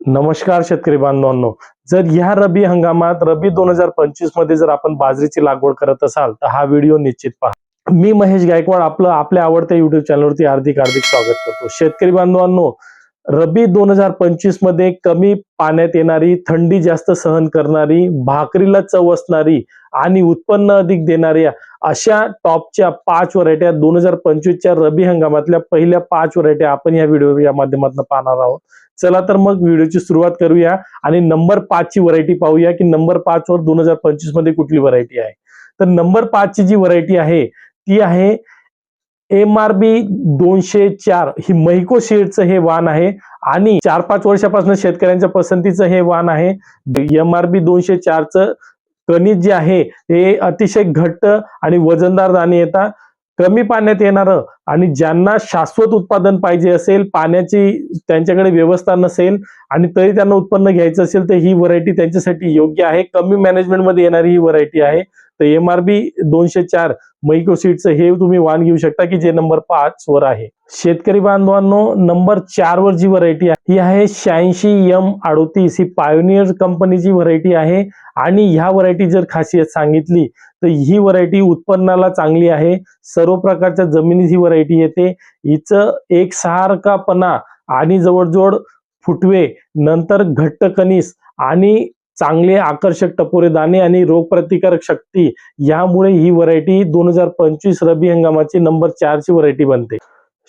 नमस्कार शेतकरी बांधवांनो, जर ह्या रब्बी हंगामात रब्बी 2025 मध्ये जर आपण बाजरीची लागवड करत असाल तर हा व्हिडिओ निश्चित पहा. मी महेश गायकवाड आपल्या आवडत्या युट्यूब चॅनलवरती हार्दिक स्वागत करतो. शेतकरी बांधवांनो, रब्बी 2025 मध्ये कमी पाण्यात येणारी, थंडी जास्त सहन करणारी, भाकरीला चव असणारी आणि उत्पन्न अधिक देणाऱ्या अशा टॉपच्या 5 व्हरायट्या 2025च्या रब्बी हंगामातल्या पहिल्या 5 व्हरायट्या आपण या व्हिडिओ माध्यमातून पाहणार आहोत. चला तर मग व्हिडिओची सुरुवात करूया आणि नंबर 5 ची व्हरायटी पाहूया की नंबर 5 वर 2025 मध्ये कुठली व्हरायटी आहे. तर नंबर 5 ची जी व्हरायटी आहे ती आहे MRB 204. ही मैको सीड्सचं हे वाण आहे आणि 4-5 वर्षापासून शेतकऱ्यांच्या पसंतीचं हे वाण आहे. MRB 204 चं कणीस जे आहे ते अतिशय घट्ट आणि वजनदार दाणे येतात. कमी पाण्यात येणारं आणि ज्यांना शाश्वत उत्पादन पाहिजे असेल, पाण्याची त्यांच्याकडे व्यवस्था नसेल आणि तरी त्यांना उत्पन्न घ्यायचं असेल तर ही व्हरायटी त्यांच्यासाठी योग्य आहे. कमी मॅनेजमेंट मध्ये येणारी ही व्हरायटी आहे. तर MRB 204 मैको सीड्सचं हे तुम्ही वाण घेऊ शकता की जे नंबर 5 वर आहे. शेतकरी बांधवांनो, नंबर 4 वर जी व्हरायटी आहे ही आहे 86M38. ही पायोनियर कंपनीची व्हरायटी आहे आणि ह्या व्हरायटी जर खासियत सांगितली तर ही व्हरायटी उत्पन्नाला चांगली आहे. सर्व प्रकारच्या जमिनीत ही व्हरायटी येते. हिचं एकसारखापणा आणि जवळजवळ फुटवे, नंतर घट्ट कणीस आणि चांगले आकर्षक टपोरे दाणे आणि रोगप्रतिकारक शक्ती, यामुळे ही व्हरायटी 2025 रब्बी हंगामाची नंबर 4 ची व्हरायटी बनते.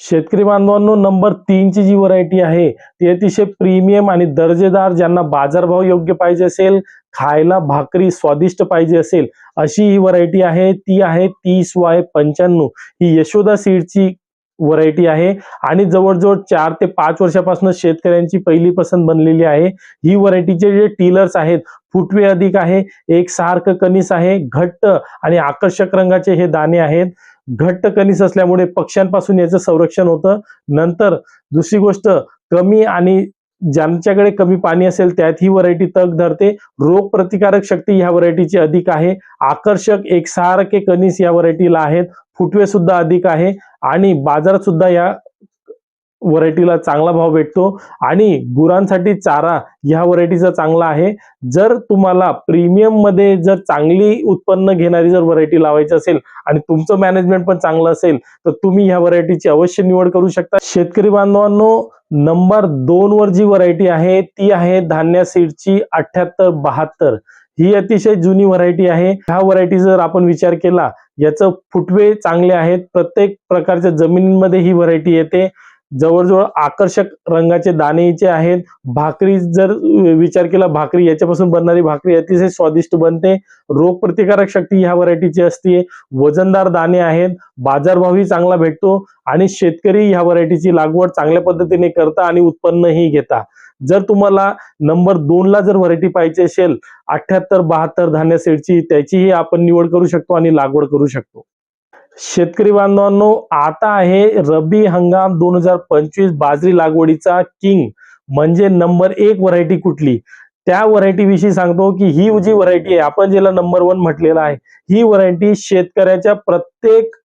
शेतकरी बांधवांनो, नंबर 3 ची जी व्हरायटी आहे ती अतिशय प्रीमियम आणि दर्जेदार, ज्यांना बाजारभाव योग्य पाहिजे असेल, खायला भाकरी स्वादिष्ट पाहिजे असेल अशी ही व्हरायटी आहे. ती आहे 30Y95. ही यशोदा सीडची व्हरायटी आहे आणि जवळजवळ 4 ते 5 वर्षापासून शेतकऱ्यांची पहिली पसंत बनलेली आहे. ही व्हरायटीचे जे टिलर्स आहेत, फुटवे अधिक आहे, एकसारखं कणीस आहे, घट्ट आणि आकर्षक रंगाचे हे दाणे आहेत. घट्ट कणीस असल्यामुळे पक्ष्यांपासून याचं संरक्षण होतं. नंतर दुसरी गोष्ट, कमी आणि ज्यांच्याकडे कमी पाणी असेल त्यात ही व्हरायटी तग धरते. रोग प्रतिकारक शक्ती ह्या व्हरायटीची अधिक आहे. आकर्षक एकसारखे कणीस या व्हरायटीला आहेत. फुटवे सुद्धा अधिक आहे आणि बाजारात सुद्धा या व्हरायटीला चांगला भाव भेटतो आणि गुरांसाठी चारा ह्या व्हरायटीचा चांगला आहे. जर तुम्हाला प्रीमियम मध्ये जर चांगली उत्पन्न घेणारी जर व्हरायटी लावायची असेल आणि तुमचं मॅनेजमेंट पण चांगलं असेल तर तुम्ही ह्या व्हरायटीची अवश्य निवड करू शकता. शेतकरी बांधवांनो, नंबर 2 वर जी व्हरायटी आहे ती आहे धान्या सीडची 7872. ही अतिशय जुनी व्हरायटी आहे. ह्या व्हरायटी जर आपण विचार केला, याचं फुटवे चांगले आहेत. प्रत्येक प्रकारच्या जमिनींमध्ये ही व्हरायटी येते. जवळजवळ आकर्षक रंगाचे दाणेचे आहेत. भाकरी जर विचार केला, भाकरी याच्यापासून बनणारी भाकरी अतिशय स्वादिष्ट बनते. रोग प्रतिकारक शक्ती ह्या व्हरायटीची असते. वजनदार दाणे आहेत. बाजारभावही चांगला भेटतो आणि शेतकरी ह्या व्हरायटीची लागवड चांगल्या पद्धतीने करता आणि उत्पन्नही घेता. जर तुम्हाला नंबर 2 ला जर व्हरायटी पाहिजे असेल 7872 धान्य सीडची, त्याचीही आपण निवड करू शकतो आणि लागवड करू शकतो. शेतकरी बांधवांनो, आता आहे रब्बी हंगाम 2025 बाजरी लागवडीचा किंग म्हणजे नंबर 1 व्हरायटी कुठली, त्या व्हरायटी विषयी सांगतो की ही जी व्हरायटी आहे, आपण ज्याला नंबर 1 म्हटलेला आहे, ही व्हरायटी शेतकऱ्याच्या प्रत्येक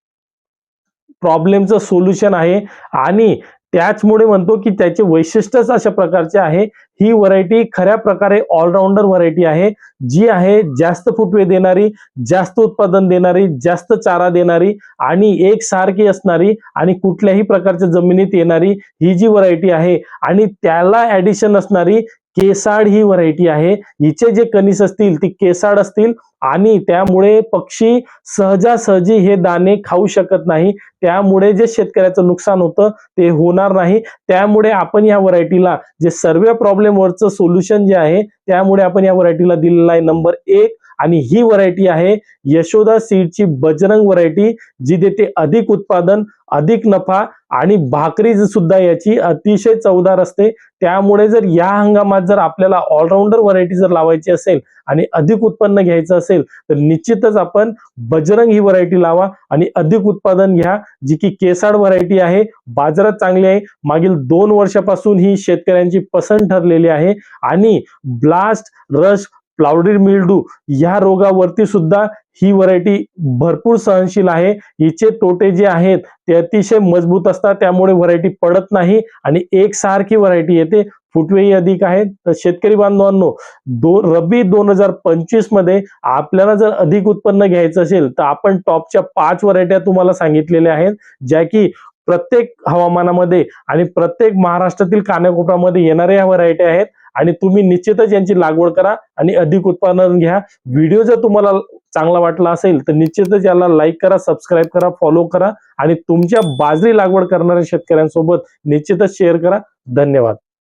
प्रॉब्लेमचं सोल्युशन आहे आणि त्याचमुळे म्हणतो की त्याचे वैशिष्ट्यच अशा प्रकारचे आहे. ही व्हरायटी खऱ्या प्रकारे ऑलराऊंडर व्हरायटी आहे, जी आहे जास्त फुटवे देणारी, जास्त उत्पादन देणारी, जास्त चारा देणारी आणि एकसारखी असणारी आणि कुठल्याही प्रकारच्या जमिनीत येणारी ही जी व्हरायटी आहे आणि त्याला ऍडिशन असणारी केसाड ही व्हरायटी आहे. हिचे जे कणीस असतील ती केसाड असतील आणि त्यामुळे पक्षी सहजासहजी हे दाणे खाऊ शकत नाही. त्यामुळे जे शेतकऱ्याचं नुकसान होतं ते होणार नाही. त्यामुळे आपण या व्हरायटीला जे सर्व प्रॉब्लेम वरचं सोल्युशन जे आहे, त्यामुळे आपण या व्हरायटीला दिलेला आहे नंबर 1 आणि ही व्हरायटी आहे यशोदा सीडची बजरंग व्हरायटी, जी देते अधिक उत्पादन, अधिक नफा आणि भाकरी सुद्धा याची अतिशय चवदार असते. त्यामुळे जर या हंगामात जर आपल्याला ऑलराऊंडर व्हरायटी जर लावायची असेल आणि अधिक उत्पन्न घ्यायचं असेल तर निश्चितच आपण बजरंग ही व्हरायटी लावा आणि अधिक उत्पादन घ्या, जी की केसाड व्हरायटी आहे. बाजारात चांगली आहे. मागील 2 वर्षापासून ही शेतकऱ्यांची पसंत ठरलेली आहे आणि ब्लास्ट, रश, फ्लाउडरी मिल्डू या रोगावरती सुद्धा ही व्हरायटी भरपूर सहनशील आहे. हिचे तोटे जे आहेत ते अतिशय मजबूत असतात, त्यामुळे व्हरायटी पडत नाही आणि एकसारखी व्हरायटी येते. फुटवेही अधिक आहेत. तर शेतकरी बांधवांनो, रब्बी 2025 मध्ये आपल्याला जर अधिक उत्पन्न घ्यायचं असेल तर आपण टॉपच्या 5 व्हरायट्या तुम्हाला सांगितलेल्या आहेत, ज्या की प्रत्येक हवामानामध्ये आणि प्रत्येक महाराष्ट्रातील कानाकोपऱ्यामध्ये येणाऱ्या या व्हरायटी आहेत आणि तुम्ही निश्चितच यांची लागवड करा आणि अधिक उत्पादन घ्या. व्हिडिओ जर तुम्हाला चांगला वाटला असेल तर निश्चितच याला लाईक करा, सबस्क्राईब करा, फॉलो करा आणि तुमच्या बाजरी लागवड करणाऱ्या शेतकऱ्यांसोबत निश्चितच शेअर करा. धन्यवाद.